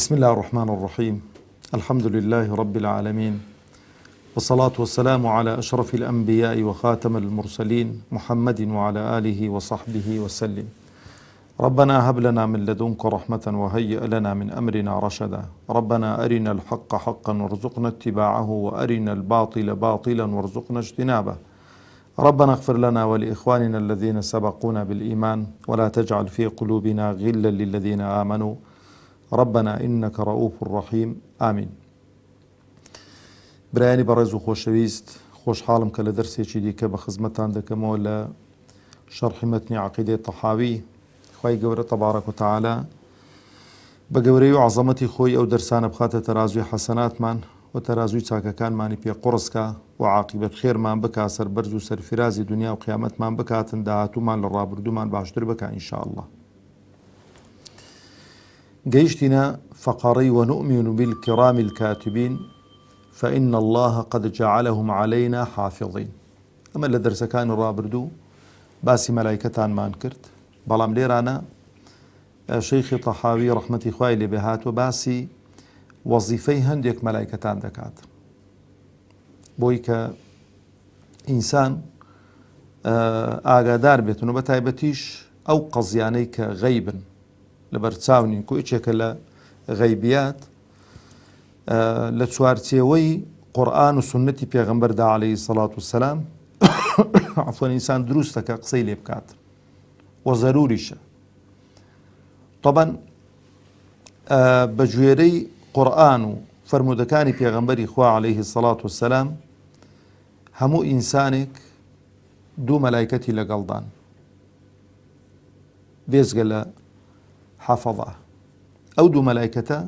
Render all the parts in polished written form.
بسم الله الرحمن الرحيم. الحمد لله رب العالمين، والصلاة والسلام على أشرف الأنبياء وخاتم المرسلين محمد وعلى آله وصحبه وسلم. ربنا هب لنا من لدنك رحمة وهيئ لنا من أمرنا رشدا. ربنا أرنا الحق حقا وارزقنا اتباعه، وأرنا الباطل باطلا وارزقنا اجتنابه. ربنا اغفر لنا ولإخواننا الذين سبقونا بالإيمان، ولا تجعل في قلوبنا غلا للذين آمنوا ربنا إنك رؤوف رحيم. آمين. برایانی بەڕێز و خۆشەویست، خۆشحاڵم کە لە دەرسێکی دیکە بە خزمەتان دەکەمەوە لە شەرحی مەتنی عەقیدەی تەحاوی. خوای گەورە تەبارەک و تەعالا بە گەورەی و عەزەمەتی خۆی ئەو دەرسانە بخاتە تەرازوی حەسەناتمان و تەرازوی چاکەکانمانی پێ قوڕسکە و عاقیبەت خێرمان بکا، سەربەرز و سەرفرازی دنیا و قیامەتمان بکاتن، داهاتوومان لە ڕابردوومان باشتر بکا ئینشاءالله. گەیشتینە فەقەڕەی وَنُؤْمِنُ بِالْكِرَامِ الْكَاتِبِينَ فإن الله قد جعلهم علينا حافظين. ئەمە لە دەرسەکانی ڕابردوو باسی مەلایکەتانمان کرد، بەڵام لێرانە شەیخی تەحاوی ڕەحمەتی خوای لێبێ هاتووە باسی وەزیفەی هەندێک مەلایکەتان دەکات، بۆی کە ئینسان ئاگادار بێتن و بە تایبەتیش ئەو قەزیانەی کە غەیبن لەبەر چاونین کۆچێکە لە غەیبیات لە چوارچێوەی قورئان و سنەتی پێغەمبەردا عەلەیهی سەڵات وسەلام عەفوەن ئینسان دروستەکە قسەی لێ بکات و زەروریشە. طبعاً بە گوێرەی قورئان و فەرمودەکانی پێغەمبەری خوا عەلەیهی سەڵات وسەلام هەموو ئینسانێک دوو مەلایکەتی لەگەڵدان بێزگە لە حەفەظە. ئەو دوو مەلایکەتە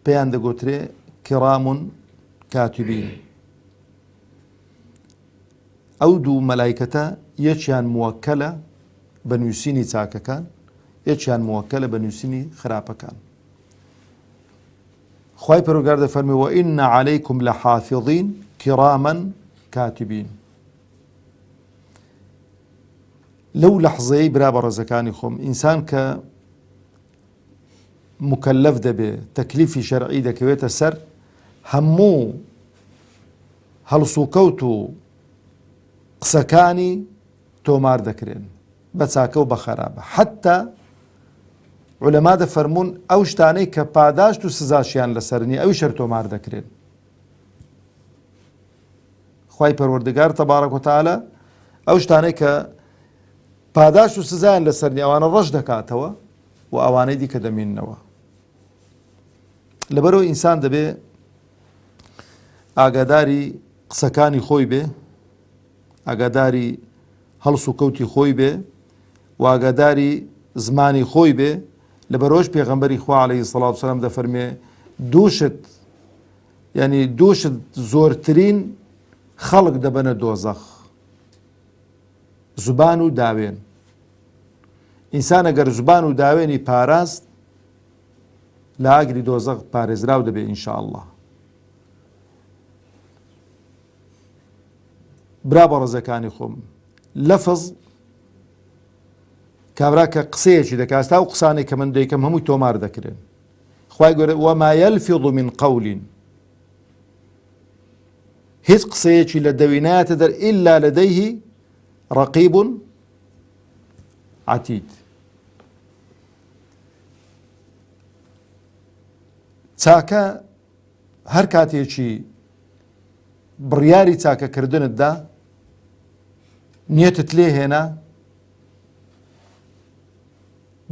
پێیان دەگوترێ کیرام کاتبین. ئەو دوو مەلایکەتە یەکیان موەککەلە بە نووسینی چاکەکان، یەکیان موەککەلە بە نووسینی خراپەکان. خوای پەروەردگار دەفەرمێ وَئِنَّ عَلَيْكُمْ لَحَافِظِينَ كِرَامًا كَاتِبِينَ. لەو لەحظەیەی برا بەڕێزەکانی خۆم ئینسان کە مکلف دەبێ، تەکلیفی شەرعی دەکەوێتە سەر، هەموو هەڵسوکەوت و قسەکانی تۆمار دەکرێن بە چاکە و بە خەرابە. حتا عولەما دەفەرمون ئەو شتانەی کە پاداشت و سزاشیان لەسەر نییە ئەوی شەر تۆمار دەکرێن. خوای پەروەردگار تەبارەک و تەعالا ئەو شتانەی کە پاداشت و سزایان لەسەر نییە ئەوانە ڕەش دەکاتەوە و ئەوانەی دیکە دەمێننەوە. لەبەرەوە ئینسان دەبێ ئاگاداری قسەکانی خۆی بێ، ئاگاداری هەڵس و کەوتی خۆی بێ و ئاگاداری زمانی خۆی بێ. لەبەرەوەش پێغەمبەری خوا عەلەیهی سەڵات وسەلام دەفەرمێ دووشت زۆرترین خەڵک دەبەنە دۆزەخ، زوبان و داوێن. ئینسان ئەگەر زوبان و داوێنی پاراست لە ئاگری دۆزەخ پارێزراو دەبێ ئینشاءالله. برا بەڕێزەکانی خۆم، لەفز کابرا کە قسەیەکی دەکات، تا و قسانێک کە من دەیکەم هەمووی تۆمار دەکرێن. خوای گەورە وەما یەلفظ من قەول، هیچ قسەیەکی لە دەوی نایەتە دەر ئیلا لەدەیه ڕەقیب عەتید. چاکە هەر کاتێکی بڕیاری چاکەکردنتدا نیەتت لێ هێنا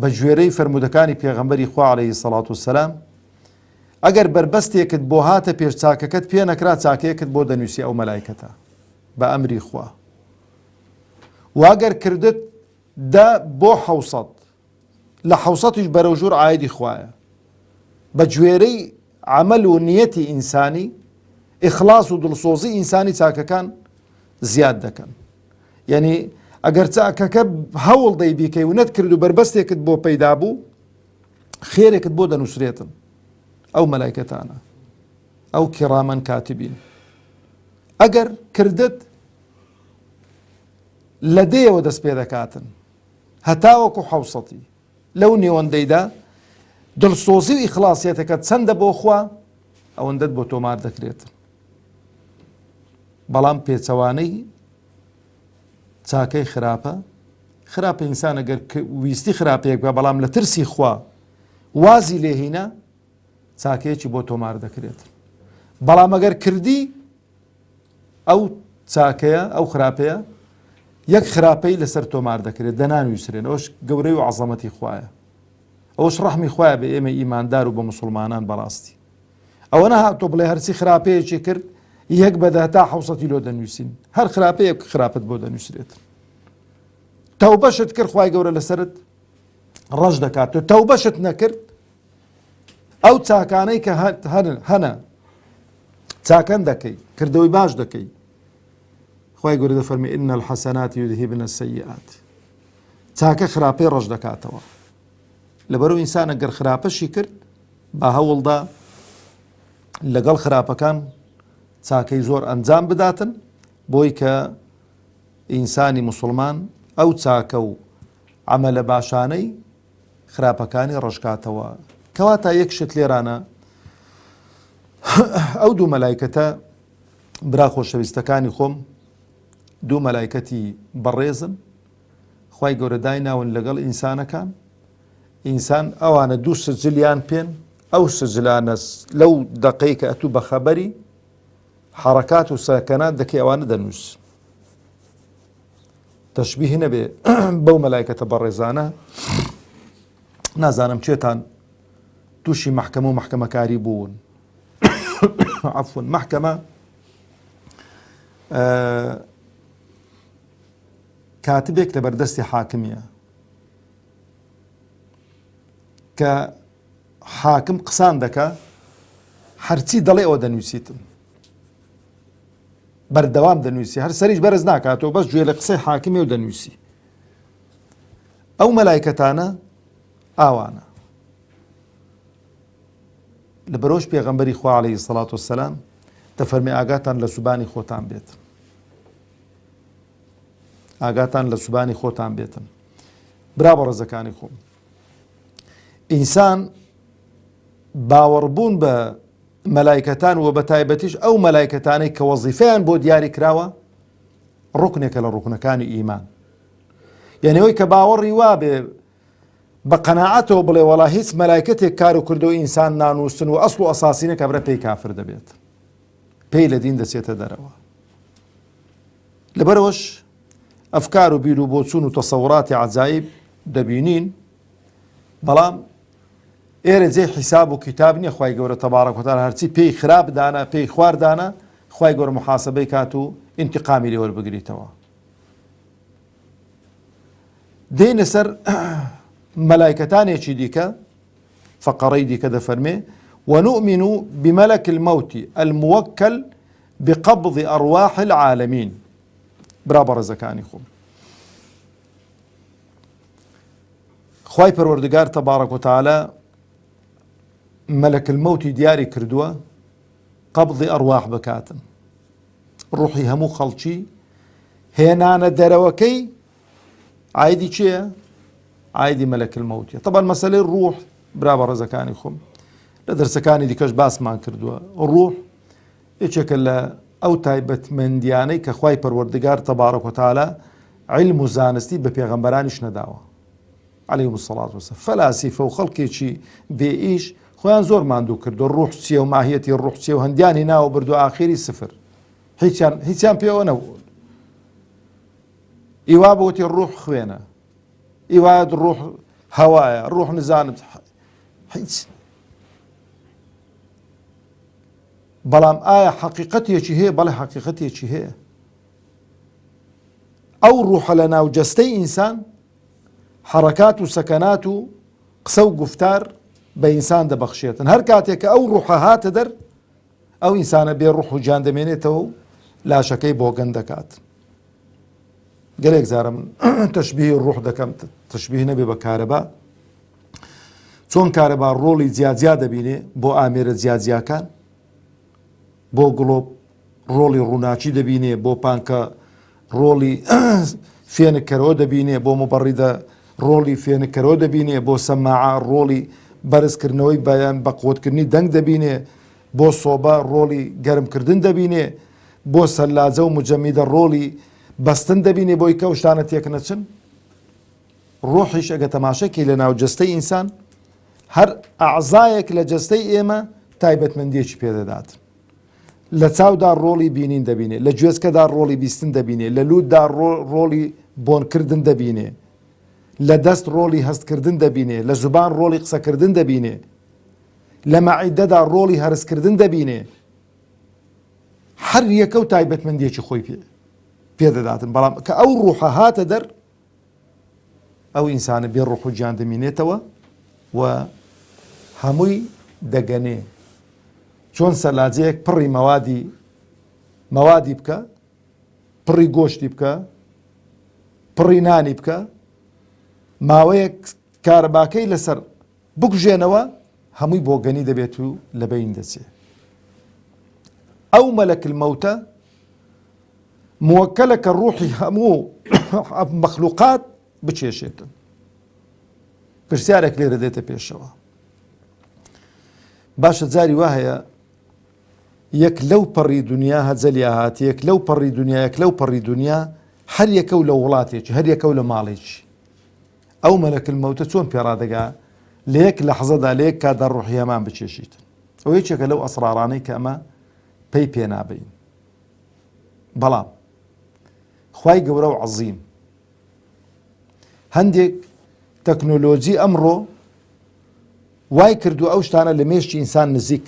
بە گوێرەی فەرمودەکانی پێغەمبەری خوا عەلەیهی سەڵات وسەلام، ئەگەر بربەستێکت بۆ هاتە پێش چاکەکەت پێ نەکرا، چاکەیەکت بۆ دەنووسی ئەو مەلایکەتە بە ئەمری خوا. واگەر کردت دا بۆ حەوسەت، لە حەوسەتیش بەرەو ژوور ئایدی خوایە. بە گوێرەی عەمەل و نیەتی ئینسانی، ئیخلاس و دڵسۆزی ئینسانی چاکەکان زیاد دەکەن. یعنی ئەگەر چاکەکە هەوڵ دەی بیکەی و نەتکرد و بربەستێکت بۆ پەیدا بوو، خێرێکت بۆ دەنووسرێتن ئەو مەلایکەتانە، ئەو کیرامەن کاتبین. ئەگەر کردت لە دێوە دەست پێ دەکاتن هەتاوەکو حەوسەتی لەو نێوەندەیدا دڵسۆزی و ئیخلاسیەتەکە چەندە بۆ خوا ئەوەندەت بۆ تۆمار دەکرێت. بەڵام پێچەوانەی چاکەی خراپە ئینسان ئەگەر ویستی خراپەیەک بە بەڵام لە ترسی خوا وازی لێهینە چاکەیەکی بۆ تۆمار دەکرێت. بەڵام ئەگەر کردی ئەو چاکەیە ئەو خراپەیە یەک خراپەی لەسەر تۆمار دەکرێت دەنانویسرێن. ئەوش گەورەی و عەزەمەتی خوایە، ئەوش ڕەحمی خوایە بە ئێمە ئیماندار و بە مسلمانان بەڕاستی. ئەوە نەهاتۆ بڵێ هەرچی خراپەیەکی کرد یەک بەدە تا 700 لۆ دەنووسین، هەر خراپەیەک خراپەت بۆ دەنووسرێت. تەوبەشت کرد خوای گەورە لەسەرت ڕەش دەکات، تۆ تەوبەشت نەکرد ئەو چاکانەی کە هەنە چاکەن دەکەی، کردەوەی باش دەکەی. خوای گەورە دەفەرمێ ئین الحەسەنات یودهبن السەیئات، چاکە خراپەی ڕەش دەکاتەوە. لەبەرەوە ئینسان ئەگەر خراپەشی کرد با هەوڵدا لەگەڵ خراپەکان چاکەی زۆر ئەنجام بداتن بۆی کە ئینسانی مسلمان ئەو چاکە و عەمەلە باشانەی خراپەکانی ڕەشکاتەوە. کەواتە یەک شت لێرانە ئەو دوو مەلایکەتە برا خۆشەویستەکانی خۆم، دوو مەلایکەتی بەڕێزن خوای گەورە دایناون لەگەڵ ئینسانەکان. ئینسان ئەوانە دوو سجلیان پێن، ئەو سجلانە لەو دەقەی کە ئەتوو بە خەبەری حەرەکات و سەکەنات دەکەی ئەوانە دەنووس. تەشبیه نەبێ بەو مەلایکەتە بەڕێزانە. نازانم چێتان تووشی مەحکەمە و مەحکەمەکاری بوون. عەفوەن مەحکەمە کاتبێک لە بەردەستی حاکمیە کە حاکم قسان دەکا هەرچی دەڵێ ئەوە دەنووسیتم، بەردەوام دەنووسی، هەر سەریش بەرز ناکاتەوە، بەس گوێ لە قسەی حاکمی و دەنووسی. ئەو مەلایکەتانە ئاوانە. لەبەرەوەش پێغەمبەری خوا عەلەیهی سەڵات وەسەلام دەفەرمێ ئاگاتان لە سوبانی خۆتان بێت، ئاگاتان لە سوبانی خۆتان بێتن. برا بەڕێزەکانی خۆم، ئینسان باوەڕبوون بە مەلایکەتان و بە تایبەتیش ئەو مەلایکەتانەی کە وەزیفەیان بۆ دیاری کراوە ڕوکنێکە لە ڕوکنەکانی ئیمان. یعنی ئەوەی کە باوەڕی وا بێ بە قەناعەتەوە بڵێ وەڵا هیچ مەلایکەتێک کار و کردەوەی ئینسان نانووسن و ئەسڵ و ئەساسینە کە برە پێی کافر دەبێت، پێی لە دین دەچێتە دەرەوە. لەبەرەوەش ئەفکار و بیر و بۆچوون و تەسەوڕاتی عەجایب دەبینین، بەڵام ئێرە جێ حیساب و کتاب نییە. خوای گەورە تەبارەک و تەعالا هەرچی پێی خراپ دانا پێی خواردانە خوای گەورە محاسبەی کات و ئینتقامی لێ وەربگریتەوە. دێنە سەر مەلایکەتانێکی دیکە، فەقەڕەی دیکە دەفەرمێ ونؤمن بملك الموت الموكل بقبض أرواح العالمين. برا بەڕێزەکانی خۆم، خوای پەروەردگار تەبارەک و تەعالا مەلەک المەوتی دیاری کردووە قەبضی ئەڕواح بکاتن، ڕوحی هەموو خەڵکی هێنانە دەرەوەکەی عایدی چییە؟ عایدی مەلەک المەوتیە. طبعا مەسەلەی ڕوح برا بەڕێزەکانی خۆم لە دەرسەکانی دیکەش باسمان کردووە. ڕوح یەکێکە لە ئەو تایبەتمەندیانەی کە خوای پەروەردگار تەبارەک و تەعالا علم و زانستی بە پێغەمبەرانیش نەداوە عەلەیهیمو سەڵات وەسەلام. فەلاسیفە و خەڵکێکی بێئیش خۆیان زۆر ماندوو کردو ڕوح چییە و ماهیەتی ڕوح چییە و هەندیانی ناوە بردو ئاخیری سفر، هیچیان پێوە نەبوو. ئیوا بوتی ڕوح خوێنە، ئیوایەت ڕوح هەوایە، ڕوح نزانم هیچ. بەڵام ئایا حەقیقەتێکی هەیە؟ بەڵێ حەقیقەتێکی هەیە. ئەو ڕوحە لە ناو جەستەی ئینسان حەرەکات و سەکەنات و قسە و گفتار بە ئینسان دەبەخشێتن. هەر کاتێک کە ئەو ڕوحە هاتە دەر ئەو ئینسانە بێ ڕوح و جان دەمێنێتەوە و لاشەکەی بۆ گەن دەکات. گەلێک جارە من تەشبیهی ڕوح دەکەم، تەشبیه نەبێ بە کارەبا. چۆن کارەبا ڕۆڵی جیاجیا دەبینێ بۆ ئامێرە جیاجیاکان، بۆ گڵۆب ڕۆڵی ڕووناچی دەبینێ، بۆ پانکە ڕۆڵی فێنکەرەوە دەبینێ، بۆ مەبەڕیدە ڕۆڵی فێنکەرەوە دەبینێ، بۆ سەماعە ڕۆڵی بەرزکردنەوەی بەیان بە قوتکردنی دەنگ دەبینێ، بۆ سۆبە ڕۆڵی گەرمکردن دەبینێ، بۆ سەلاجە و مجەمیدە ڕۆڵی بەستن دەبینێ بۆی کە شتانە تێک نەچن. ڕۆحیش ئەگە تەماشەکی لە ناو جەستەی ئینسان، هەر ئەعزایەک لە جەستەی ئێمە تایبەتمەندیەکی پێدەدات. لە چاودا ڕۆڵی بینین دەبینێ، لە گوێچکەدا ڕۆڵی بیستن دەبینێ، لە لووددا ڕۆڵی بۆنکردن دەبینێ، لە دەست ڕۆڵی هەستکردن دەبینێ، لە زوبان ڕۆڵی قسەکردن دەبینێ، لە مەعیدەدا ڕۆڵی هەرسکردن دەبینێ. هەر یەکە و تایبەتمەندیەکی خۆی پێدەداتن. بەڵام کە ئەو ڕوحە هاتە دەر، ئەو ئینسانە بێ ڕوح و گیان دەمینێتەوە و هەمووی دەگەنێ. چۆن سەلاجەیەک پڕی مەوادی بکە، پڕی گۆشتی بکە، پڕی نانی بکە، ماوەیەک کارەباکەی لەسەر بکوژێنەوە، هەمووی بۆ گەنی دەبێت و لە بەین دەچێت. ئەو مەلەک المەوتە موەکەلە کە ڕوحی هەموو مەخلوقات بچێشێتن. پرسیارێک لێرە دێتە پێشەوە. باشە جاری وا هەیە یەک لەو پەڕی دنیا هەجەلیا هاتی، یەک لەو پەڕی دنیا، یەک لەو پەڕی دنیا، هەر یەکە و لە وڵاتێکی، هەر یەکە و لە ماڵێکی. ئەو مەلەک المەوتە چۆن پێڕادەگا لە یەک لەحزەدا لە یەک کاتدا ڕوحی هەمان بچێشیتن. ئەو یەکێکە لەو ئەسرارانەی کە ئەمە پێی پێنابین. بەڵام خوای گەورە و عەزیم هەندێک تەکنۆلۆجی ئەمڕۆ وای کردو ئەو شتانە لە مێشتی ئینسان نزیک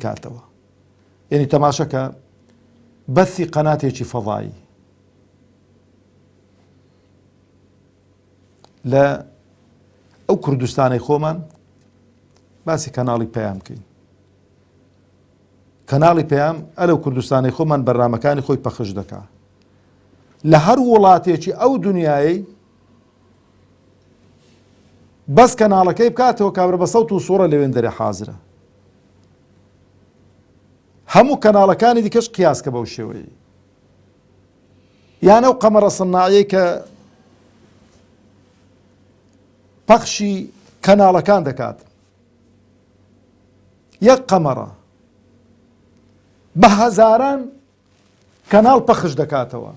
کاتەوە. یعنی تەماشەکە بەثی قەناتێکی فەضایی لە ئەو کوردستانی خۆمان، باسی کەناڵی پەیام بکەین. کەناڵی پەیام ئەلەو کوردستانی خۆمان بەرنامەکانی خۆی پەخش دەکا لە هەر وڵاتێکی ئەو دنیای. بەس کەناڵەکەی بکاتەوە کابرا بە سەوت و سوورە لەوێن دەرێ حازرە. هەموو کەناڵەکانی دیکەش قیاسکە بەو شێوەیە. یان ئەو قەمەرە سەناعیەی کە پەخشی کەناڵەکان دەکات، یەک قەمەرە بە هەزاران کەناڵ پەخش دەکاتەوە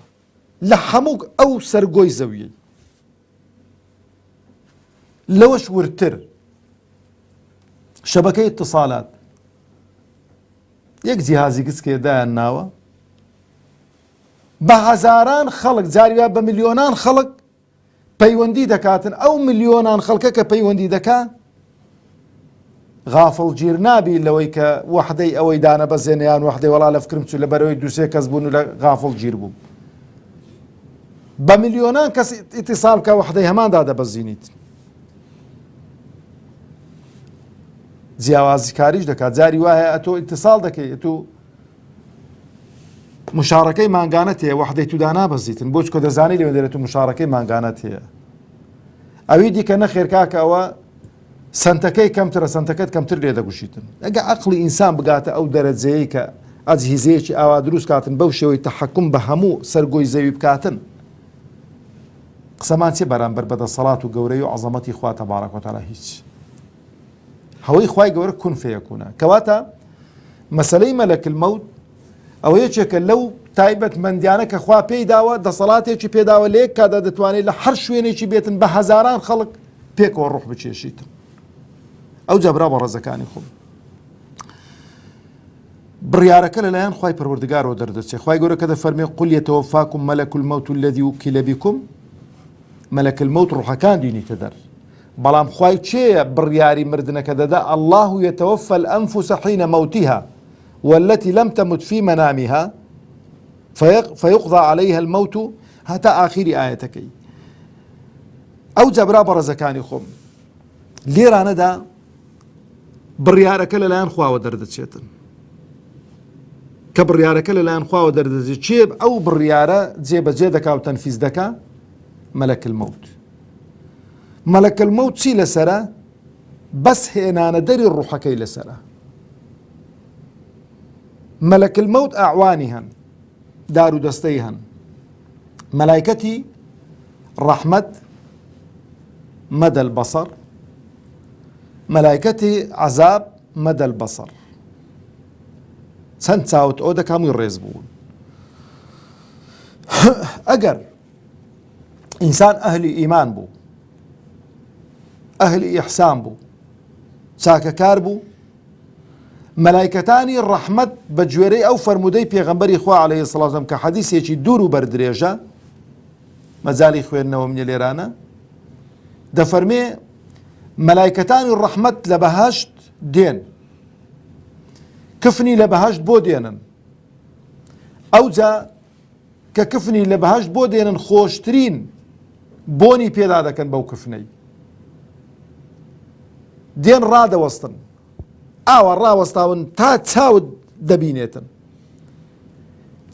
لە هەموو ئەو سەرگۆی زەویەی. لەوەش ورتر شەبەکەی ئیتیصالات، یەک جیهازی گچکێ دایان ناوە، بە هەزاران خەڵک، جاریوا بە ملیۆنان خەڵک پەیوەندی دەکاتن. ئەو ملیۆنان خەڵکە کە پەیوەندی دەکا غافڵ گیر نابی لەوەی کە وەحدەی ئەوەی دانە بەزێنیان وەحدەی وەڵا لە فکرم چوو لە بەرەوەی دووسێ کەس بوون و لە غافڵ گیر بوو. بە ملیۆنان کەس ئیتیصال بکە وەحدەی هەماندا دەبەزینیت. جیاوازی کاریش دەکات. جاری وایە ئەتۆ ئیتیصال دەکەی، ئەتۆ مشارەکەی مانگانەت هەیە، وەحدەی تودا نابەزیتن، بۆ چکۆ دەزانی لەوێ دەرێت و مشارەکەی مانگانەت هەیە. ئەوی دیکە نەخێر کاکە ئەوە سنتەکەی کەمترە، سنتەکەت کەمتر لێ دەگوشیتن. ئەگە عەقڵی ئینسان بگاتە ئەو دەرەجەیەی کە ئەجهیزەیەکی ئاوا دروست کاتن بەو شێوەی تەحەکوم بە هەموو سەرگۆی زەوی بکاتن، قسەمان چێ بەرامبەر بەدەسەڵات و گەورەی و عەزەمەتی خوا تەبارەک و تەعالا هیچ. هەوەی خوای گەورە کون فەیەکوونە. کەواتە مەسەلەی مەلەک المەوت ئەوە یەکێکە لەو تایبەتمەندیانە کە خوا پێی داوە، دەسەڵاتێکی پێداوە لە یەک کاتدا دەتوانێت لە هەر شوێنێکی بێتن بە هەزاران خەڵک پێکەوە ڕوح بچێشیتن. ئەو جابرا بە ڕێزەکانی خۆم بڕیارەکە لەلایەن خوای پەروەردگارەوە دەردەچێت. خوای گەورە کە دەفەرمێ قل یەتەوەفاکم مەلەک المەوت الذی وکیل بیکم، مەلەک المەوت ڕوحەکان دینیتە دەر. بەڵام خوای چێیە بڕیاری مردنەکە دەدا؟ الله یەتەوەفە الأنفس حین موتها والتي لم تمت في منامها فيقضى عليها الموت هەتا ئاخری ئاەتەکەی. ئەو جەبرا بە ڕێزەکانی خۆم لێرانەدا بڕیارەکە لەلایەن خواوە دەردەچێتن. کە بڕیارەکە لەلایەن خواوە دەردەچێت، چێ ئەو بڕیارە جێبەجێ دەکا و تەنفیز دەکا؟ مەلەک المەوت. مەلەک المەوت چی لەسەرە؟ بەس هێنانە دەری ڕوحەکەی لەسەرە. مەلەک المەوت ئاعوانی هەن، دار و دەستەی هەن، مەلایکەتی ڕەحمەت مدى البصر، ملائكتي عذاب مدى البصر. چەند چاوت ئەو دەکە هەمووی ڕێز بوون. ئەگەر ئینسان ئەهلی ئیمان بوو، ئەهلی ئیحسان بوو، چاکەکار بوو، مەلایکەتانی ڕەحمەت بە گوێرەی ئەو فەرموودەی پێغەمبەری خوا عەلەیهی سەڵاتو وەسەلام کە حەدیثێکی دوور و بەردرێژە، مەجاڵی خوێندنەوە منە لێرانە، دەفەرمێ مەلایکەتانی ڕەحمەت لە بەهەشت دێن، کفنی لە بەهەشت بۆ دێنن، ئەوجا کە کفنی لە بەهەشت بۆ دێنن خۆشترین بۆنی پێدا دەکەن بەو کفنەی، دێن ڕادەوەستن، ئاوا ڕاوەستاون تا چاوت دەبینێتن،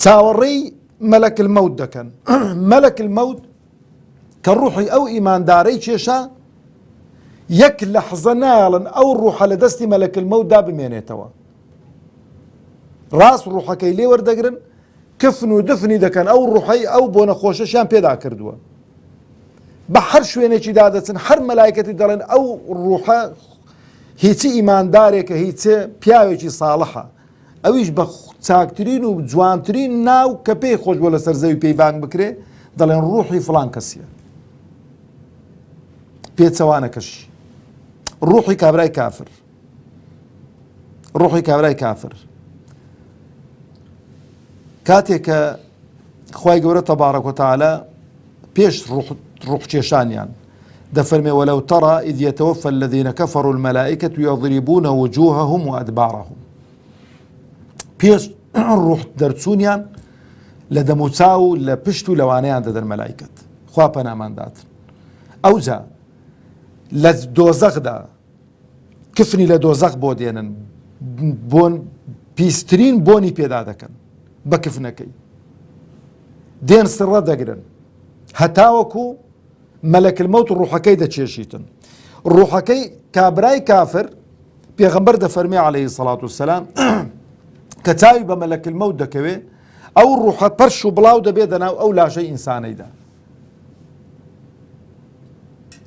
چاوەڕێی مەلەک المەوت دەکەن. مەلەک المەوت کە ڕوحی ئەو ئیماندارەی کێشا، یەک لەحزە نایڵن ئەو ڕوحە لە دەستی مەلەک المەوتدا بمێنێتەوە، ڕاست ڕوحەکەی لێ وەردەگرن، کفن و دفنی دەکەن ئەو ڕوحەی ئەو بۆ نەخۆشەشیان پێدا کردووە، بە هەر شوێنێکی دادەچن هەر مەلایکەتی دەڵێن ئەو ڕوحە هیچی ئیماندارێکە، هیچێ پیاوێکی ساڵحە، ئەویش بە چاکترین و جوانترین ناو کە پێی خۆش بۆ لەسەر زەوی پێی بانگ بکرێ، دەڵێن ڕوحی فڵان کەسیە، پێچەوانەکەش ڕوحی کابرای کافر، ڕوحی کابرای کافر. کاتێک کە خوای گەورە تەبارەک وتەعالە پێش ڕوح کێشانیان دەفەرمێ وەلەو تەڕە ئیذ یەتەوەفە الەذینە کەفەڕوا المەلائکەة یەضریبونە وجوهەهم وئەدبارەهم، پێش ڕوح دەرچوونیان لە دەموچاو و لە پشت و لەوانەیان دەدەن مەلایکەت، خوا پەنامان داتن. ئەوجا لە دۆزەخدا کفنی لە دۆزەخ بۆ دێنن، بۆن پیسترین بۆنی پێدا دەکەن بە کفنەکەی، دێن سڕە دەگرن هەتاوەکو مەلەک المەوت ڕوحەکەی دەچێشیتن. ڕوحەکەی کابرای کافر پێغەمبەر دەفەرمێ عەلەیهی سەڵاتو وەسەلام کە چاوی بە مەلەک المەوت دەکەوێ، ئەو ڕوحە پەرش و بڵاو دەبێت لەناو ئەو لاشەی ئینسانەیدا،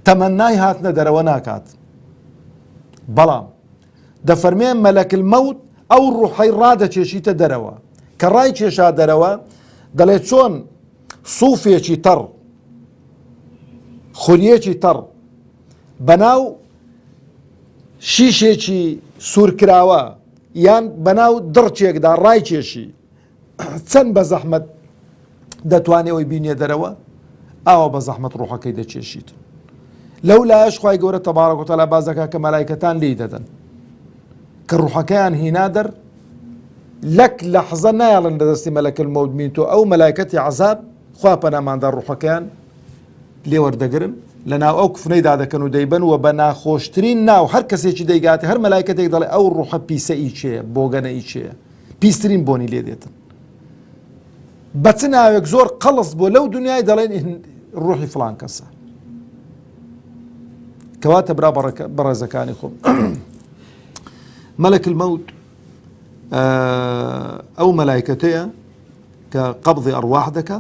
تەمەنای هاتنە دەرەوە ناکات، بەڵام دەفەرمێ مەلەک المەوت ئەو ڕوحەی ڕادەچێشیتە دەرەوە، کە ڕای کێشا دەرەوە دەڵێت چۆن سووفێکی تەڕ، خوریەکی تەڕ بەناو شیشێکی سوورکراوە یان بەناو دڕچێکدا ڕای کێشی، چەند بە زەحمەت دەتوانێ ئەوی بینێ دەرەوە، ئاوا بە زەحمەت ڕوحەکەی دەچێشیت. لەو لایەش خوای گەورە تەبارەک وتەعالا باز دەکات کە مەلایکەتان لێی دەدەن کە ڕوحەکەیان هینا دەر، لەک لەحزە نایڵن لە دەستی مەلەک المەوت بینتۆ، ئەو مەلایکەتی عەزاب خوا پەناماندا ڕوحەکەیان لێ وەردەگرن، لە ناو ئەو کفنەیدا دەکەن و دەیبەن و بە ناخۆشترین ناو هەر کەسێکی دەیگاتێ، هەر مەلایکەتێک دەڵێ ئەو ڕوحە پیسە ئیچەیە، بۆگەنە ئیچەیە، پیسترین بۆنی لێ دێتن، بە چ ناوێک زۆر قەڵس بۆ لەو دنیای دەڵێن ڕوحی فڵان کەسە. کەواتە برا بەڕێزەکانی خۆم، مەلەک المەوت ئەو مەلایکەتەیە کە قەبضی ئەڕواح دەکا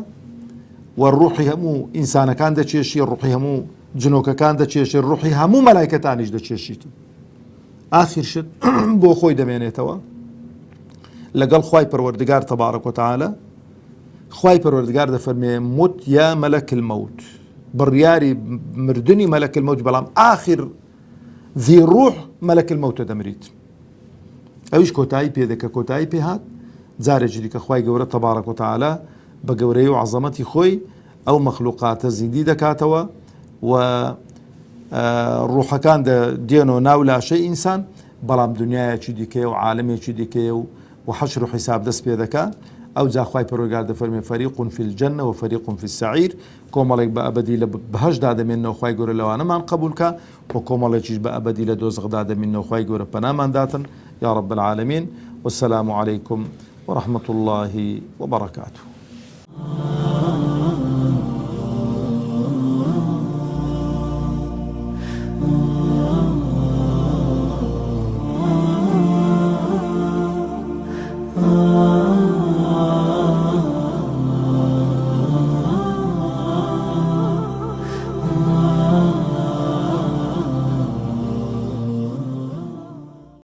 و ڕوحی هەموو ئینسانەکان دەچێشی، ڕوحی هەموو جنۆکەکان دەچێشی، ڕوحی هەموو مەلایکەتانیش دەچێشیت. ئاخر شت بۆ خۆی دەمێنێتەوە لەگەڵ خوای پەروەردگار تەبارەک وتەعالە. خوای پەروەردگار دەفەرمێ موت یا مەلەک المەوت، بڕیاری مردنی مەلەک المەوت، بەڵام ئاخر ذی ڕوح مەلەک المەوتە دەمریت. ئەویش کۆتایی پێدەکە، کۆتایی پێهات جارێکی دیکە خوای گەورە تەبارەک وتەعالە بە گەورەی و عەزەمەتی خۆی ئەو مەخلوقاتە زیندی دەکاتەوە و ڕوحەکان دێنەوە ناو لاشەی ئینسان، بەڵام دنیایەکی دیکەیە و عالەمێکی دیکەیە و حەشر و حیساب دەست پێ دەکات. ئەو جا خوای پەروەردگار دەفەرمێ فەریق فی الجەنە و فەریق فی السەعیر، کۆمەڵێک بە ئەبەدی لە بەهەشتدا دەمێنەوە، خوای گەورە لەوانەمان قبولکە، و کۆمەڵێکیش بە ئەبەدی لە دۆزەخدا دەمێنەوە، خوای گەورە پەنامان داتن یا رب العالمین. والسلام عليكم ورحمة الله وبركاته.